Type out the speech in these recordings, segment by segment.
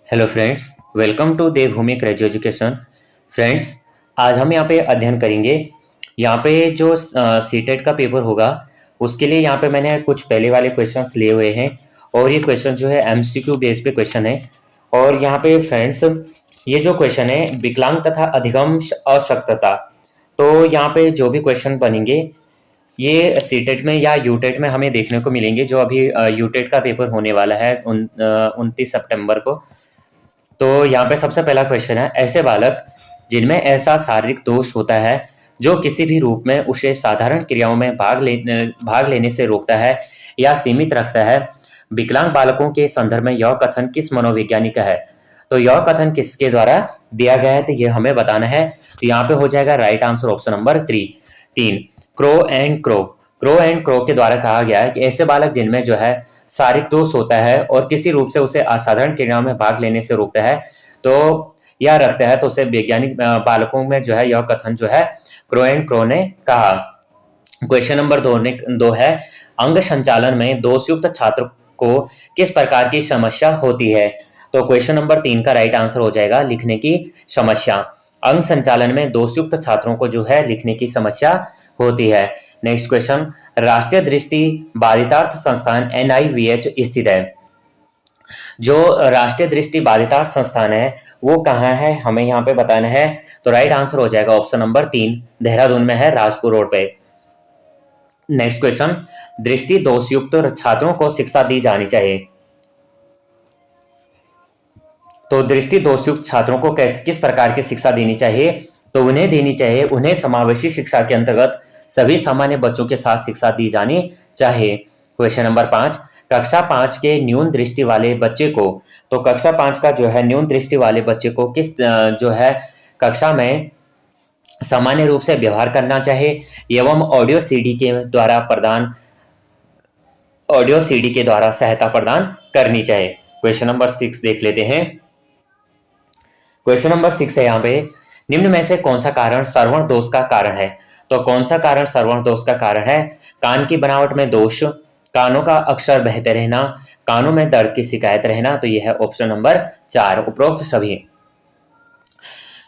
Hello friends, welcome to Devbhoomi craze education. Friends, आज हम यहाँ पे अध्ययन करेंगे। यहाँ पे जो सीटेट का पेपर होगा उसके लिए यहाँ पे मैंने कुछ पहले वाले क्वेश्चंस लिए हुए हैं और ये क्वेश्चन जो है एमसीक्यू बेस पे क्वेश्चन है। और यहाँ पे फ्रेंड्स, ये जो क्वेश्चन है विकलांग तथा अधिगम अशक्तता, तो यहाँ पे जो भी क्वेश्चन बनेंगे ये सीटेट में या यूटेट में हमें देखने को मिलेंगे। जो अभी यूटेट का पेपर होने वाला है 29 सितंबर को। तो यहाँ पे सबसे पहला क्वेश्चन है, ऐसे बालक जिनमें ऐसा शारीरिक दोष होता है जो किसी भी रूप में उसे साधारण क्रियाओं में भाग लेने से रोकता है या सीमित रखता है, विकलांग बालकों के संदर्भ में यह कथन किस मनोवैज्ञानिक का है? तो यह कथन किसके द्वारा दिया गया है, तो ये हमें बताना है। तो यहाँ पे हो जाएगा right answer option number 3। Crow and crow. Crow and crow के द्वारा कहा गया है कि ऐसे बालक जिनमें जो है शारीरिक दोष होता है और किसी रूप से उसे असाधारण क्रियाओं में भाग लेने से रोकता है तो या रखता है, तो उसे वैज्ञानिक बालकों में जो है यह कथन जो है क्रो एंड क्रो ने कहा। क्वेश्चन नंबर 2 है, अंग संचालन में दोषयुक्त छात्र को किस प्रकार की समस्या होती है? तो क्वेश्चन नंबर 3 का राइट आंसर हो जाएगा लिखने की समस्या। अंग संचालन में दोषयुक्त छात्रों को जो है लिखने की समस्या होती है। नेक्स्ट क्वेश्चन, राष्ट्रीय दृष्टि बाधितार्थ संस्थान NIVH स्थित है। जो राष्ट्रीय दृष्टि बाधितार्थ संस्थान है वो कहाँ है, हमें यहाँ पे बताना है। तो राइट आंसर हो जाएगा ऑप्शन नंबर 3, देहरादून में है, राजपुर रोड पे। नेक्स्ट क्वेश्चन, दृष्टि दोषयुक्त छात्रों को शिक्षा दी जानी चाहिए। तो दृष्टि दोषयुक्त छात्रों को किस प्रकार की शिक्षा देनी चाहिए? तो उन्हें देनी चाहिए, उन्हें समावेशी शिक्षा के अंतर्गत सभी सामान्य बच्चों के साथ शिक्षा दी जानी चाहिए। क्वेश्चन नंबर 5, कक्षा 5 के न्यून दृष्टि वाले बच्चे को, तो कक्षा 5 का जो है न्यून दृष्टि वाले बच्चे को किस जो है कक्षा में सामान्य रूप से व्यवहार करना चाहिए एवं ऑडियो सीडी के द्वारा सहायता प्रदान करनी चाहिए। क्वेश्चन नंबर 6 देख लेते हैं। क्वेश्चन नंबर 6 है यहाँ पे, निम्न में से कौन सा कारण श्रवण दोष का कारण है? तो कौन सा कारण श्रवण दोष का कारण है? कान की बनावट में दोष, कानों का अक्सर बहते रहना, कानों में दर्द की शिकायत रहना। तो यह है ऑप्शन नंबर 4, उपरोक्त सभी।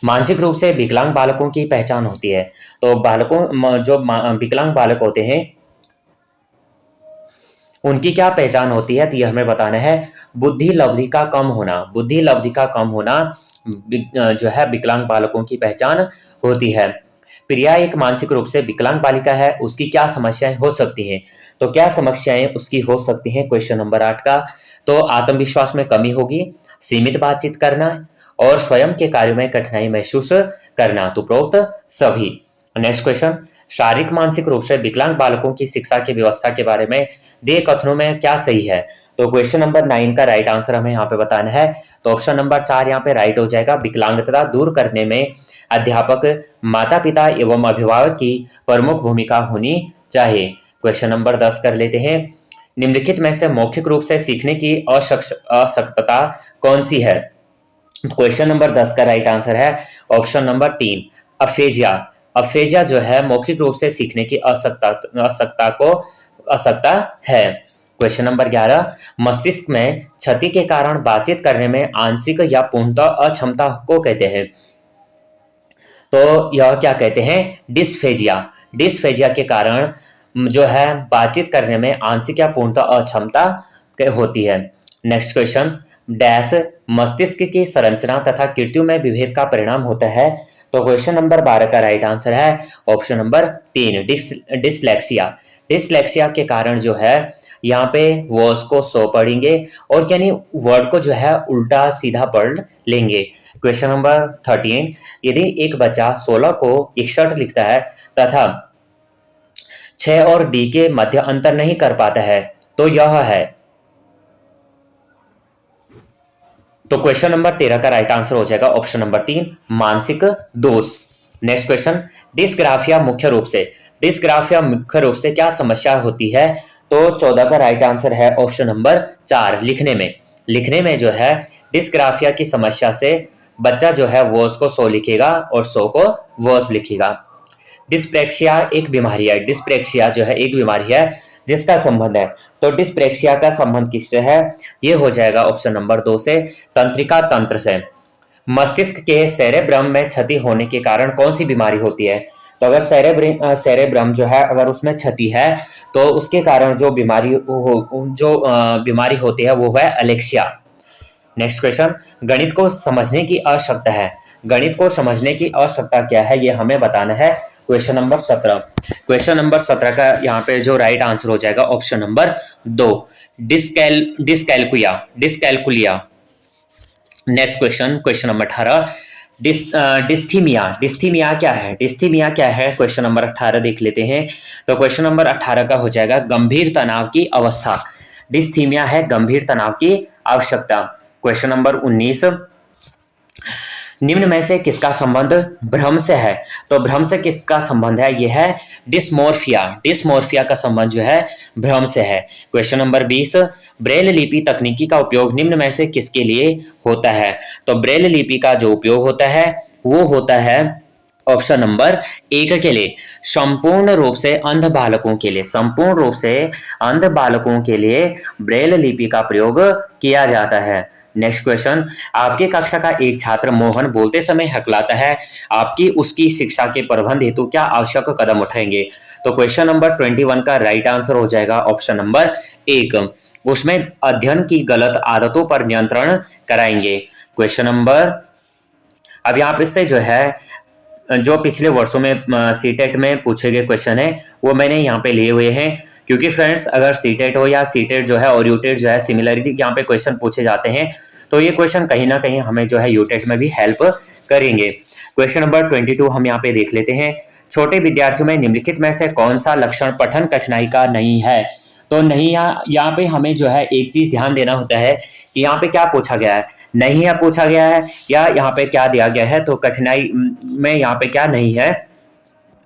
मानसिक रूप से विकलांग बालकों की पहचान होती है। तो जो विकलांग बालक होते हैं उनकी क्या पहचान होती है, तो यह हमें बताना है। बुद्धि लब्धि का कम होना जो है विकलांग बालकों की पहचान होती है। प्रिया एक मानसिक रूप से विकलांग बालिका है, उसकी क्या समस्याएं हो सकती हैं? तो क्या समस्याएं उसकी हो सकती हैं? क्वेश्चन नंबर 8 का, तो आत्मविश्वास में कमी होगी, सीमित बातचीत करना और स्वयं के कार्यों में कठिनाई महसूस करना। तो उपरोक्त सभी। नेक्स्ट क्वेश्चन, शारीरिक मानसिक रूप से विकलांग बालकों की शिक्षा की व्यवस्था के बारे में दिए कथनों में क्या सही है? तो क्वेश्चन नंबर 9 का राइट आंसर हमें यहाँ पे बताना है। तो ऑप्शन नंबर 4 यहाँ पे राइट हो जाएगा। विकलांगता दूर करने में अध्यापक, माता पिता एवं अभिभावक की प्रमुख भूमिका होनी चाहिए। क्वेश्चन नंबर 10 कर लेते हैं। निम्नलिखित में से मौखिक रूप से सीखने की अशक्तता कौन सी है? क्वेश्चन नंबर 10 का राइट आंसर है ऑप्शन नंबर 3, अफेजिया। अफेजिया जो है मौखिक रूप से सीखने की असक्ता है। क्वेश्चन नंबर 11, मस्तिष्क में क्षति के कारण बातचीत करने में आंशिक या पूर्णतः अक्षमता को कहते हैं। तो यह क्या कहते हैं? डिस्फेजिया। डिस्फेजिया के कारण जो है बातचीत करने में आंशिक या पूर्णतः अक्षमता होती है। नेक्स्ट क्वेश्चन, डैश मस्तिष्क की संरचना तथा कृतियों में विभेद का परिणाम होता है। तो क्वेश्चन नंबर 12 का राइट आंसर है ऑप्शन नंबर 3, डिसलेक्सिया। डिसलेक्सिया के कारण जो है यहाँ पे वर्ड्स को सो पढ़ेंगे और यानी वर्ड को जो है उल्टा सीधा पढ़ लेंगे। क्वेश्चन नंबर 13, यदि एक बच्चा 16 को 61 लिखता है तथा 6 और D के मध्य अंतर नहीं कर पाता है तो यह है। तो क्वेश्चन नंबर 13 का राइट आंसर हो जाएगा ऑप्शन नंबर 3, मानसिक दोष। नेक्स्ट क्वेश्चन, डिस्ग्राफिया मुख्य रूप से क्या समस्या होती है? तो 14 का राइट आंसर है ऑप्शन नंबर 4, लिखने में जो है डिस्ग्राफिया की समस्या से बच्चा जो है वर्ड्स को सो लिखेगा और सो को वर्ड्स लिखेगा। डिस्प्रेक्सिया जो है एक बीमारी है जिसका संबंध है। तो डिस्प्रेक्सिया का संबंध किससे है? ये हो जाएगा ऑप्शन नंबर 2 से, तंत्रिका तंत्र से। मस्तिष्क के सेरेब्रम में क्षति होने के कारण कौन सी बीमारी होती है? तो अगर सेरेब्रम जो है अगर उसमें क्षति है तो उसके कारण जो बीमारी होती है वो है एलेक्सिया। नेक्स्ट क्वेश्चन, गणित को समझने की आवश्यकता है। गणित को समझने की आवश्यकता क्या है ये हमें बताना है। Question number 17। क्वेश्चन नंबर 17 का यहाँ पे जो राइट आंसर हो जाएगा option number 2, dyscalculia. Next question, question number 18, dysthymia क्या है? डिस्थीमिया क्या है? क्वेश्चन नंबर 18 देख लेते हैं। तो क्वेश्चन नंबर 18 का हो जाएगा गंभीर तनाव की अवस्था। डिस्थीमिया है गंभीर तनाव की आवश्यकता। क्वेश्चन नंबर 19, निम्न में से किसका संबंध भ्रम से है? तो भ्रम से किसका संबंध है? यह है डिस्मोर्फिया। डिस्मोर्फिया का संबंध जो है भ्रम से है। क्वेश्चन नंबर 20, ब्रेल लिपि तकनीकी का उपयोग निम्न में से किसके लिए होता है? तो ब्रेल लिपि का जो उपयोग होता है वो होता है ऑप्शन नंबर 1 के लिए, संपूर्ण रूप से अंध बालकों के लिए। संपूर्ण रूप से अंध बालकों के लिए ब्रेल लिपि का प्रयोग किया जाता है। नेक्स्ट क्वेश्चन, आपकी कक्षा का एक छात्र मोहन बोलते समय हकलाता है, आपकी उसकी शिक्षा के प्रबंध हेतु क्या आवश्यक कदम उठाएंगे? तो क्वेश्चन नंबर 21 का राइट आंसर हो जाएगा ऑप्शन नंबर 1, उसमें अध्ययन की गलत आदतों पर नियंत्रण कराएंगे। क्वेश्चन नंबर, अब यहाँ पे से जो है जो पिछले वर्षों में सीटेट में पूछे गए क्वेश्चन है वो मैंने यहाँ पे लिए हुए हैं, क्योंकि फ्रेंड्स अगर सीटेट हो या सीटेट जो है और यूटेट जो है सिमिलरिटी यहाँ पे क्वेश्चन पूछे जाते हैं तो ये क्वेश्चन कहीं ना कहीं हमें जो है यूटेट में भी हेल्प करेंगे। क्वेश्चन नंबर 22 हम यहाँ पे देख लेते हैं, छोटे विद्यार्थियों में निम्नलिखित में से कौन सा लक्षण पठन कठिनाई का नहीं है? तो नहीं, यहाँ पे हमें जो है एक चीज ध्यान देना होता है कि यहाँ पे क्या पूछा गया है, नहीं है पूछा गया है या यहाँ पे क्या दिया गया है, तो कठिनाई में यहाँ पे क्या नहीं है।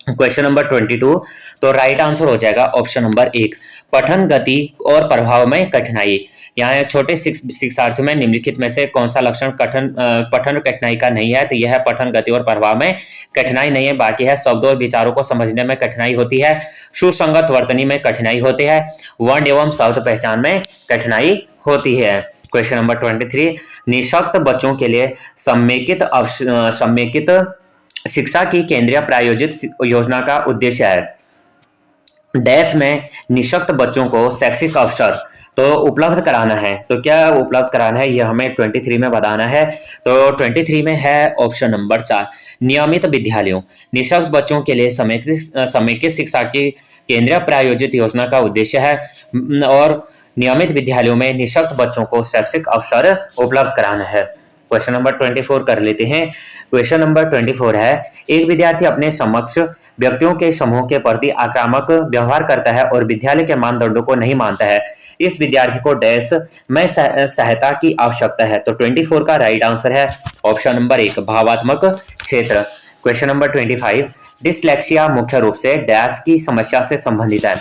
क्वेश्चन नंबर 22, तो राइट आंसर हो जाएगा ऑप्शन नंबर 1, पठन गति और प्रभाव में कठिनाई। यहाँ छोटे शिक्षार्थियों में निम्नलिखित में से कौन सा लक्षण पठन कठिनाई का नहीं है? तो यह है पठन गति और प्रभाव में कठिनाई नहीं है। बाकी है शब्दों और विचारों को समझने में कठिनाई होती है, सुसंगत वर्तनी में कठिनाई होती है, वर्ण एवं शब्द पहचान में कठिनाई होती है। क्वेश्चन नंबर 23, निःशक्त बच्चों के लिए समेकित शिक्षा की केंद्रीय प्रायोजित योजना का उद्देश्य है। डैश में निःशक्त बच्चों को शैक्षिक अवसर तो उपलब्ध कराना है। तो क्या उपलब्ध कराना है ये हमें 23 में बताना है। तो 23 में है ऑप्शन नंबर 4, नियमित विद्यालयों। निःशक्त बच्चों के लिए समेकित शिक्षा की केंद्रीय प्रायोजित योजना का उद्देश्य है और नियमित विद्यालयों में निःशक्त बच्चों को शैक्षिक अवसर उपलब्ध कराना है। क्वेश्चन नंबर 24 कर लेते हैं। क्वेश्चन नंबर 24 है, एक विद्यार्थी अपने समक्ष व्यक्तियों के समूह के प्रति आक्रामक व्यवहार करता है और विद्यालय के मानदंडों को नहीं मानता है। इस विद्यार्थी को डैश में सहायता की आवश्यकता है। तो 24 का राइट आंसर है ऑप्शन नंबर 1, भावात्मक क्षेत्र। क्वेश्चन नंबर 25, डिसलेक्सिया मुख्य रूप से डैश की समस्या से संबंधित है।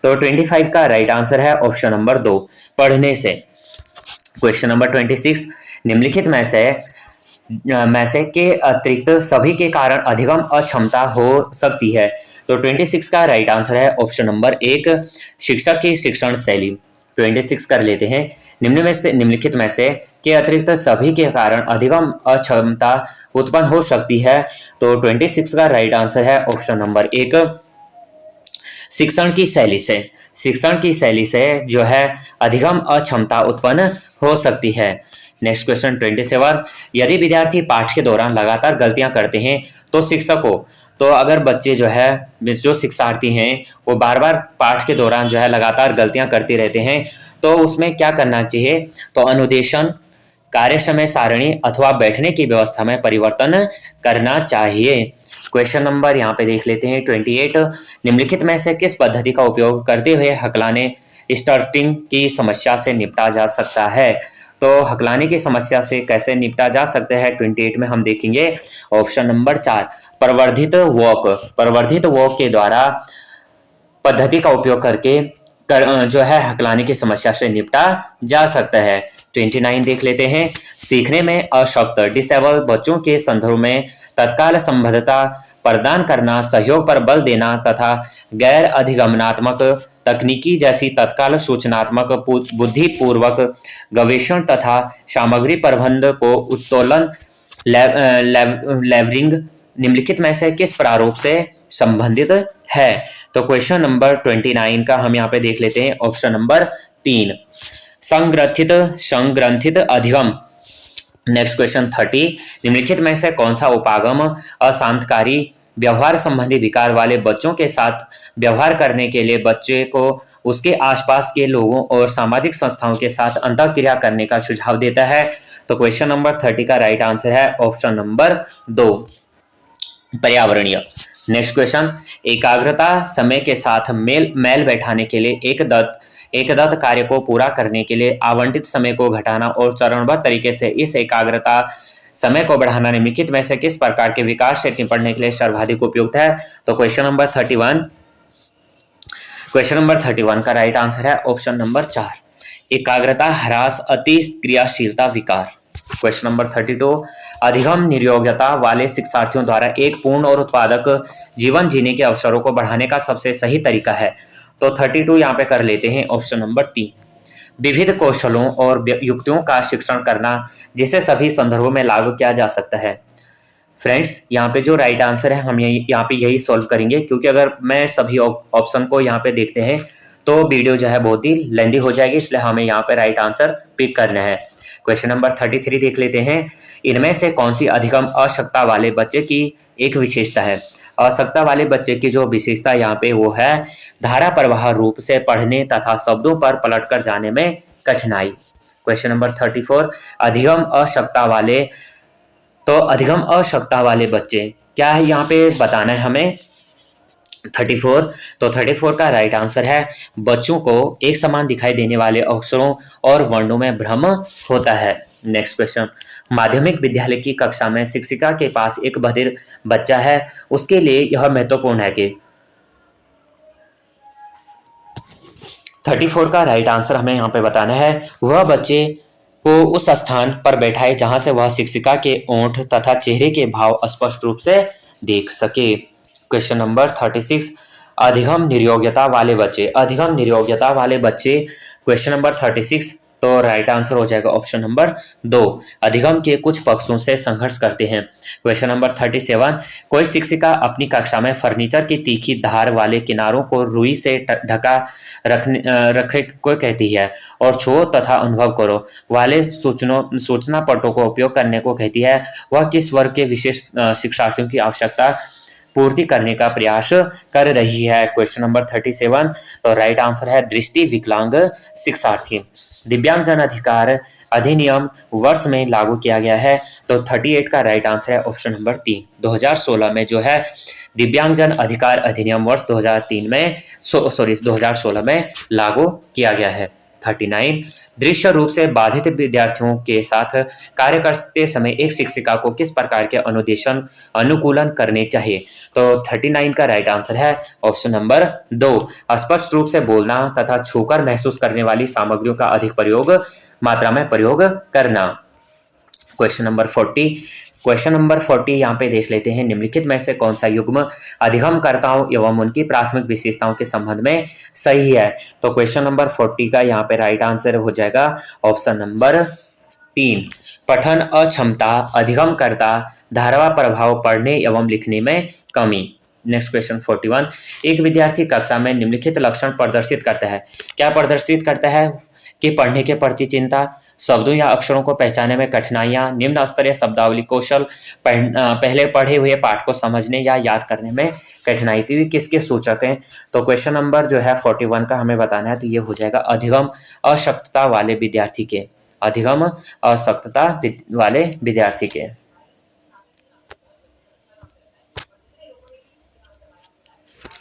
तो 25 का राइट आंसर है ऑप्शन नंबर 2, पढ़ने से। क्वेश्चन नंबर 26, निम्नलिखित में से के अतिरिक्त सभी के कारण अधिगम अक्षमता हो सकती है। तो 26 का राइट आंसर है ऑप्शन नंबर 1, शिक्षक की शिक्षण शैली। 26 कर लेते हैं, निम्नलिखित में से के अतिरिक्त सभी के कारण अधिगम अक्षमता उत्पन्न हो सकती है। तो 26 का राइट आंसर है ऑप्शन नंबर 1, शिक्षण की शैली से। शिक्षण की शैली से जो है अधिगम अक्षमता उत्पन्न हो सकती है। नेक्स्ट क्वेश्चन 27, यदि विद्यार्थी पाठ के दौरान लगातार गलतियां करते हैं तो शिक्षकों, तो अगर बच्चे जो है जो शिक्षार्थी हैं वो बार बार पाठ के दौरान जो है लगातार गलतियां करते रहते हैं तो उसमें क्या करना चाहिए? तो अनुदेशन, कार्य समय सारणी अथवा बैठने की व्यवस्था में परिवर्तन करना चाहिए। क्वेश्चन नंबर यहाँ पे देख लेते हैं 28, निम्नलिखित में से किस पद्धति का उपयोग करते हुए हकलाने स्टार्टिंग की समस्या से निपटा जा सकता है? तो हकलाने की समस्या से कैसे निपटा जा सकता है 28 में हम देखेंगे ऑप्शन नंबर 4, प्रवर्धित वॉक। प्रवर्धित वॉक के द्वारा पद्धति का उपयोग करके जो है हकलाने की समस्या से निपटा जा सकता है। 29 देख लेते हैं, सीखने में अशक्त डिसेबल बच्चों के संदर्भ में तत्काल संबद्धता प्रदान करना, सहयोग पर बल देना तथा गैर अधिगमनात्मक तकनीकी जैसी तत्काल सूचनात्मक बुद्धिपूर्वक गवेषण तथा सामग्री प्रबंध को उत्तोलन लेवरिंग निम्नलिखित में से किस प्रारूप से संबंधित है? तो क्वेश्चन नंबर 29 का हम यहाँ पे देख लेते हैं ऑप्शन नंबर 3 संग्रंथित अधिगम। नेक्स्ट क्वेश्चन 30 निम्नलिखित में से कौन सा उपागम अशांतकारी व्यवहार संबंधी विकार वाले बच्चों के साथ व्यवहार करने के लिए बच्चे को उसके आसपास के लोगों और सामाजिक संस्थाओं के साथ अंतःक्रिया करने का सुझाव देता है? तो क्वेश्चन नंबर 30 का राइट आंसर है ऑप्शन नंबर 2 पर्यावरणीय। नेक्स्ट क्वेश्चन एकाग्रता समय के साथ मेल बैठाने के लिए एकदत्त कार्य को पूरा करने के लिए आवंटित समय को घटाना और चरणबद्ध तरीके से इस एकाग्रता समय को बढ़ाना निम्नलिखित में से किस प्रकार के विकार से निपटने के लिए सर्वाधिक उपयुक्त है? तो क्वेश्चन नंबर 31 का राइट आंसर है ऑप्शन नंबर 4 एकाग्रता ह्रास अति क्रियाशीलता विकार। क्वेश्चन नंबर 32 अधिगम निर्योग्यता वाले शिक्षार्थियों द्वारा एक पूर्ण और उत्पादक जीवन जीने के अवसरों को बढ़ाने का सबसे सही तरीका है? तो 32 यहाँ पे कर लेते हैं ऑप्शन नंबर 3 विविध कौशलों और युक्तियों का शिक्षण करना जिसे सभी संदर्भों में लागू किया जा सकता है। फ्रेंड्स यहाँ पे जो राइट आंसर है हम यहाँ पे यही सॉल्व करेंगे, क्योंकि अगर मैं सभी ऑप्शन को यहाँ पे देखते हैं तो वीडियो जो है बहुत ही लेंदी हो जाएगी, इसलिए हमें यहाँ पे राइट आंसर पिक करना है। क्वेश्चन नंबर 33 देख लेते हैं इनमें से कौन सी अधिगम आवश्यकता वाले बच्चे की एक विशेषता है? आवश्यकता वाले बच्चे की जो विशेषता यहाँ पे वो है धारा प्रवाह रूप से पढ़ने तथा शब्दों पर पलटकर जाने में कठिनाई। क्वेश्चन नंबर 34 अधिगम आवश्यकता वाले बच्चे क्या है यहाँ पे बताना है हमें 34। तो 34 का राइट आंसर है बच्चों को एक समान दिखाई देने वाले अक्षरों और वर्णों में भ्रम होता है। नेक्स्ट क्वेश्चन माध्यमिक विद्यालय की कक्षा में शिक्षिका के पास एक बधिर बच्चा है, उसके लिए यह महत्वपूर्ण है कि 34 का राइट आंसर हमें यहाँ पे बताना है वह बच्चे को उस स्थान पर बैठाए जहां से वह शिक्षिका के ओंठ तथा चेहरे के भाव स्पष्ट रूप से देख सके। क्वेश्चन नंबर 36 अधिगम निर्योग्यता वाले बच्चे क्वेश्चन नंबर 36 तो राइट आंसर हो जाएगा ऑप्शन नंबर 2 अधिगम के कुछ पक्षों से संघर्ष करते हैं। क्वेश्चन नंबर 37 कोई शिक्षिका अपनी कक्षा में फर्नीचर की तीखी धार वाले किनारों को रुई से ढका रखे को कहती है और छो तथा अनुभव करो वाले सूचना पटों को उपयोग करने को कहती है। वह किस वर्ग के विशेष शिक्षार्थियों की आवश्यकता पूर्ति करने का प्रयास कर रही है? क्वेश्चन नंबर 37 तो राइट आंसर है दृष्टि विकलांग शिक्षार्थी। दिव्यांगजन अधिकार अधिनियम वर्ष में लागू किया गया है, तो 38 का राइट आंसर है ऑप्शन नंबर 3 2016 में जो है दिव्यांगजन अधिकार अधिनियम वर्ष 2016 में लागू किया गया है। 39 दृश्य रूप से बाधित विद्यार्थियों के साथ कार्य करते समय एक शिक्षिका को किस प्रकार के अनुकूलन करने चाहिए? तो 39 का राइट आंसर है ऑप्शन नंबर 2 स्पष्ट रूप से बोलना तथा छूकर महसूस करने वाली सामग्रियों का अधिक मात्रा में प्रयोग करना। क्वेश्चन नंबर 40 यहाँ पे देख लेते हैं निम्नलिखित में से कौन सा युग्म अधिगमकर्ताओं एवं उनकी प्राथमिक विशेषताओं के संबंध में सही है? तो क्वेश्चन नंबर 40 का यहाँ पे राइट आंसर हो जाएगा ऑप्शन नंबर 3 पठन अक्षमता अधिगमकर्ता धारवा प्रभाव पढ़ने एवं लिखने में कमी। नेक्स्ट क्वेश्चन 41 एक विद्यार्थी कक्षा में निम्नलिखित लक्षण प्रदर्शित करता है। क्या प्रदर्शित करता है? कि पढ़ने के प्रति चिंता, शब्दों या अक्षरों को पहचानने में कठिनाइयां, निम्न स्तरीय शब्दावली कौशल, पहले पढ़े हुए पाठ को समझने या याद करने में कठिनाई। तो ये किसके सूचक हैं? तो क्वेश्चन नंबर जो है 41 का हमें बताना है, तो ये हो जाएगा अधिगम अशक्तता वाले विद्यार्थी के। अधिगम अशक्तता वाले विद्यार्थी के।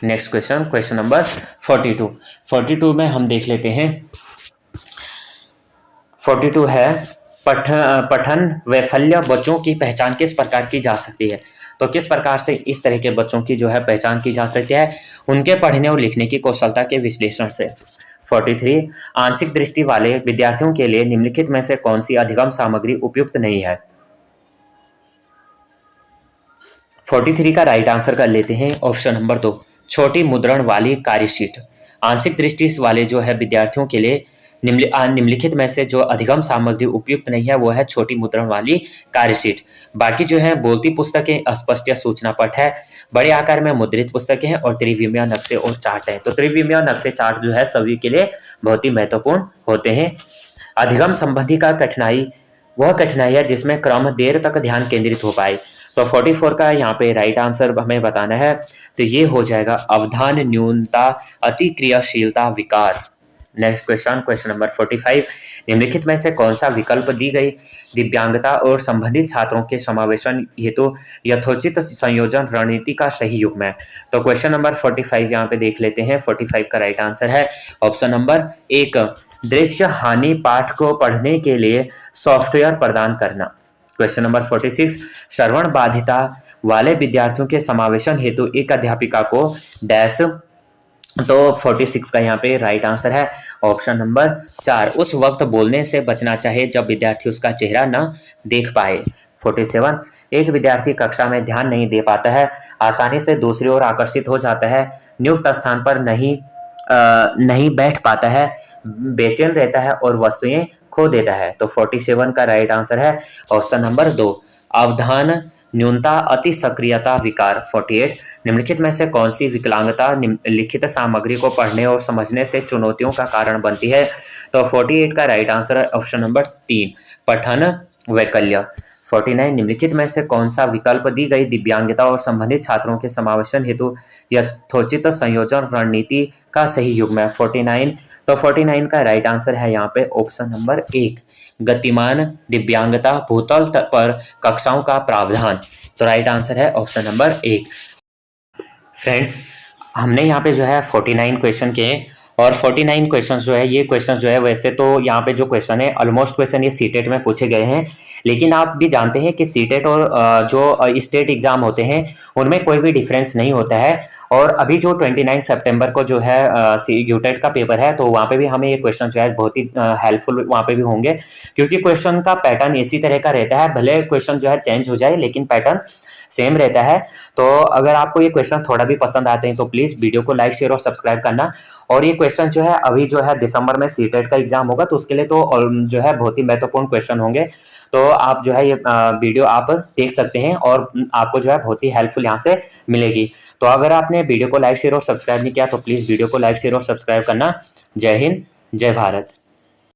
नेक्स्ट क्वेश्चन नंबर 42 में हम देख लेते हैं 42 है पठन वैफल्य बच्चों की पहचान किस प्रकार की जा सकती है? तो किस प्रकार से इस तरह के बच्चों की जो है पहचान की जा सकती है? उनके पढ़ने और लिखने की कौशलता के विश्लेषण से। 43 आंशिक दृष्टि वाले विद्यार्थियों के लिए निम्नलिखित में से कौन सी अधिगम सामग्री उपयुक्त नहीं है? 43 का राइट आंसर कर लेते हैं ऑप्शन नंबर 2 छोटी मुद्रण वाली कार्यशीट। आंशिक दृष्टि वाले जो है विद्यार्थियों के लिए निम्नलिखित में से जो अधिगम सामग्री उपयुक्त नहीं है वो है छोटी मुद्रण वाली कार्यशीट। बाकी जो है बोलती पुस्तकें स्पष्ट या सूचना पट है, बड़े आकार में मुद्रित पुस्तकें हैं और त्रिविमीय नक्शे और चार्ट है। तो त्रिविमीय नक्शे चार्ट जो है सभी के लिए बहुत ही महत्वपूर्ण होते हैं। अधिगम संबंधी का कठिनाई वह कठिनाई है जिसमें क्रम देर तक ध्यान केंद्रित हो पाए। तो 44 का यहाँ पे राइट आंसर हमें बताना है, तो ये हो जाएगा अवधान न्यूनता अति क्रियाशीलता विकार। नेक्स्ट क्वेश्चन नंबर 45, निम्नलिखित में से कौन सा विकल्प दी गई दिव्यांगता और संबंधित छात्रों के समावेशन हेतु यथोचित संयोजन रणनीति का सही युग्म है। तो क्वेश्चन नंबर 45 यहाँ पे देख लेते हैं। 45 का राइट आंसर है ऑप्शन नंबर 1, दृश्य हानि पाठ को पढ़ने के लिए सॉफ्टवेयर प्रदान करना। क्वेश्चन नंबर 46, श्रवण बाधिता वाले विद्यार्थियों के समावेशन हेतु एक अध्यापिका को डैश। तो 46 का यहाँ पे राइट आंसर है ऑप्शन नंबर 4, उस वक्त बोलने से बचना चाहिए जब विद्यार्थी उसका चेहरा न देख पाए। 47, एक विद्यार्थी कक्षा में ध्यान नहीं दे पाता है, आसानी से दूसरी ओर आकर्षित हो जाता है, नियुक्त स्थान पर नहीं बैठ पाता है, बेचैन रहता है और वस्तुएं खो देता है। तो 47 का राइट आंसर है ऑप्शन नंबर 2, अवधान न्यूनता अति सक्रियता विकार। 48, निम्नलिखित में से कौन सी विकलांगता लिखित सामग्री को पढ़ने और समझने से चुनौतियों का कारण बनती है। तो 48 का राइट आंसर है ऑप्शन नंबर 3, पठन वैकल्य। 49, निम्नलिखित में से कौन सा विकल्प दी गई दिव्यांगता और संबंधित छात्रों के समावेशन हेतु यथोचित संयोजन रणनीति का सही युग्म है। 49, तो 49 का राइट आंसर है यहाँ पे ऑप्शन नंबर 1, गतिमान दिव्यांगता भूतल पर कक्षाओं का प्रावधान। तो राइट आंसर है ऑप्शन नंबर 1। फ्रेंड्स, हमने यहाँ पे जो है 49 क्वेश्चन किए और 49 क्वेश्चन जो है, ये क्वेश्चन जो है वैसे तो यहाँ पे जो क्वेश्चन है ऑलमोस्ट क्वेश्चन ये सीटेट में पूछे गए हैं, लेकिन आप भी जानते हैं कि सीटेट और जो स्टेट एग्जाम होते हैं उनमें कोई भी डिफरेंस नहीं होता है। और अभी जो 29 सितंबर को जो है यूटेट का पेपर है, तो वहाँ पे भी हमें ये क्वेश्चन जो है बहुत ही हेल्पफुल वहाँ पे भी होंगे, क्योंकि क्वेश्चन का पैटर्न इसी तरह का रहता है। भले क्वेश्चन जो है चेंज हो जाए लेकिन पैटर्न सेम रहता है। तो अगर आपको ये क्वेश्चन थोड़ा भी पसंद आते हैं तो प्लीज़ वीडियो को लाइक शेयर और सब्सक्राइब करना। और ये क्वेश्चन जो है अभी जो है दिसंबर में सीटेट का एग्जाम होगा, तो उसके लिए तो जो है बहुत ही महत्वपूर्ण क्वेश्चन होंगे। तो आप जो है ये वीडियो आप देख सकते हैं और आपको जो है बहुत ही हेल्पफुल यहाँ से मिलेगी। तो अगर आपने वीडियो को लाइक शेयर और सब्सक्राइब नहीं किया तो प्लीज़ वीडियो को लाइक शेयर और सब्सक्राइब करना। जय हिंद, जय भारत।